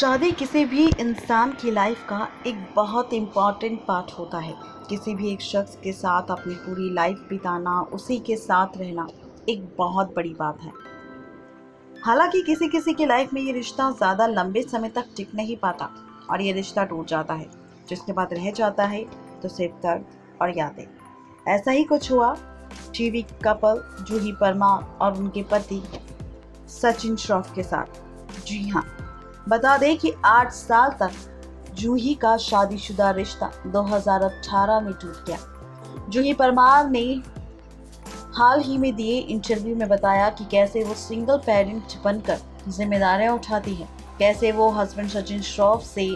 शादी किसी भी इंसान की लाइफ का एक बहुत इम्पॉर्टेंट पार्ट होता है। किसी भी एक शख्स के साथ अपनी पूरी लाइफ बिताना, उसी के साथ रहना एक बहुत बड़ी बात है। हालांकि किसी किसी की लाइफ में ये रिश्ता ज़्यादा लंबे समय तक टिक नहीं पाता और ये रिश्ता टूट जाता है। जिसके बाद रह जाता है तो सिर्फ दर्द और यादें। ऐसा ही कुछ हुआ टीवी कपल जूही परमार और उनके पति सचिन श्रॉफ के साथ। जी हाँ, बता दें कि 8 साल तक जूही का शादीशुदा रिश्ता 2018 में टूट गया। जूही परमार ने हाल ही में दिए इंटरव्यू में बताया कि कैसे वो सिंगल पेरेंट बनकर जिम्मेदारियां उठाती है, कैसे वो हस्बैंड सचिन श्रॉफ से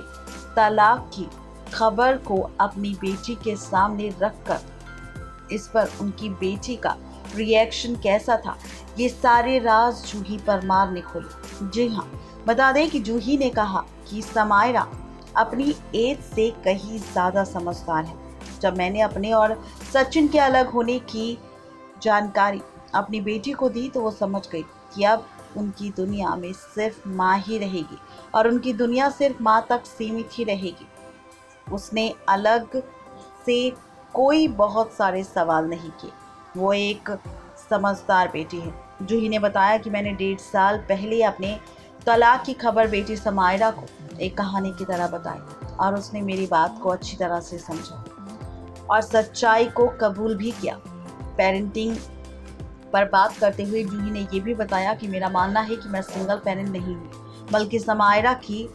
तलाक की खबर को अपनी बेटी के सामने रखकर इस पर उनकी बेटी का रिएक्शन कैसा था, ये सारे राज जूही परमार ने खोले। जी हाँ, बता दें कि जूही ने कहा कि समायरा अपनी एज से कहीं ज़्यादा समझदार है। जब मैंने अपने और सचिन के अलग होने की जानकारी अपनी बेटी को दी तो वो समझ गई कि अब उनकी दुनिया में सिर्फ माँ ही रहेगी और उनकी दुनिया सिर्फ माँ तक सीमित ही रहेगी। उसने अलग से कोई बहुत सारे सवाल नहीं किए। वो एक समझदार बेटी है। जूही ने बताया कि मैंने 1.5 साल पहले अपने तलाक की खबर बेटी समायरा को एक कहानी की तरह बताई और उसने मेरी बात को अच्छी तरह से समझा और सच्चाई को कबूल भी किया। पेरेंटिंग पर बात करते हुए जूही ने यह भी बताया कि मेरा मानना है कि मैं सिंगल पेरेंट नहीं हूँ, बल्कि समायरा की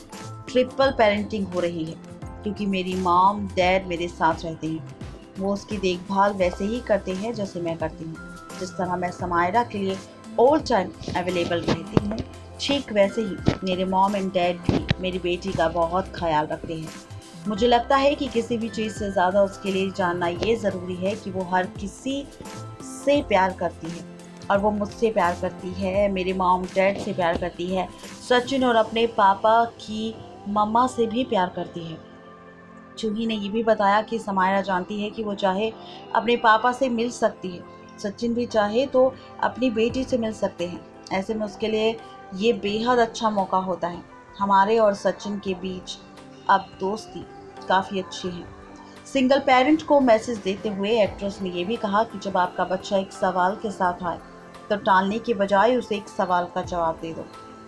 ट्रिपल पेरेंटिंग हो रही है, क्योंकि मेरी मॉम डैड मेरे साथ रहते हैं। वो उसकी देखभाल वैसे ही करते हैं जैसे मैं करती हूँ। जिस तरह मैं समायरा के लिए ऑल टाइम अवेलेबल रहती हूँ, ठीक वैसे ही मेरे मॉम एंड डैड भी मेरी बेटी का बहुत ख्याल रखते हैं। मुझे लगता है कि किसी भी चीज़ से ज़्यादा उसके लिए जानना ये ज़रूरी है कि वो हर किसी से प्यार करती है और वो मुझसे प्यार करती है, मेरे मॉम डैड से प्यार करती है, सचिन और अपने पापा की मम्मा से भी प्यार करती है। जूही ने ये भी बताया कि समायरा जानती है कि वो चाहे अपने पापा से मिल सकती है, सचिन भी चाहे तो अपनी बेटी से मिल सकते हैं। ऐसे में उसके लिए ये बेहद अच्छा मौका होता है। हमारे और सचिन के बीच अब दोस्ती काफ़ी अच्छी है। सिंगल पेरेंट को मैसेज देते हुए एक्ट्रेस ने यह भी कहा कि जब आपका बच्चा एक सवाल के साथ आए तो टालने के बजाय उसे एक सवाल का जवाब दे दो,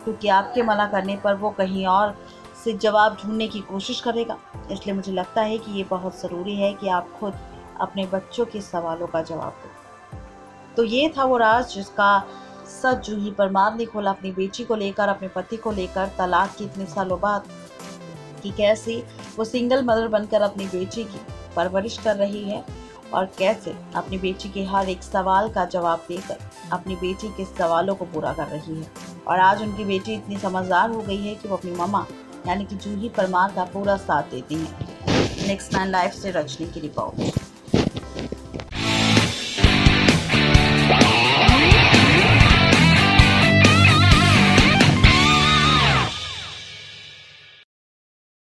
क्योंकि आपके मना करने पर वो कहीं और से जवाब ढूंढने की कोशिश करेगा। इसलिए मुझे लगता है कि ये बहुत ज़रूरी है कि आप खुद अपने बच्चों के सवालों का जवाब दो। तो ये था वो राज जिसका सच जूही परमार ने खोला अपनी बेटी को लेकर, अपने पति को लेकर, तलाक की इतने सालों बाद, कि कैसे वो सिंगल मदर बनकर अपनी बेटी की परवरिश कर रही है और कैसे अपनी बेटी के हर एक सवाल का जवाब देकर अपनी बेटी के सवालों को पूरा कर रही है। और आज उनकी बेटी इतनी समझदार हो गई है कि वो अपनी मम्मा यानी कि जूही परमार का पूरा साथ देती हैं। नेक्स्ट 9 लाइफ से रचनी की रिपोर्ट।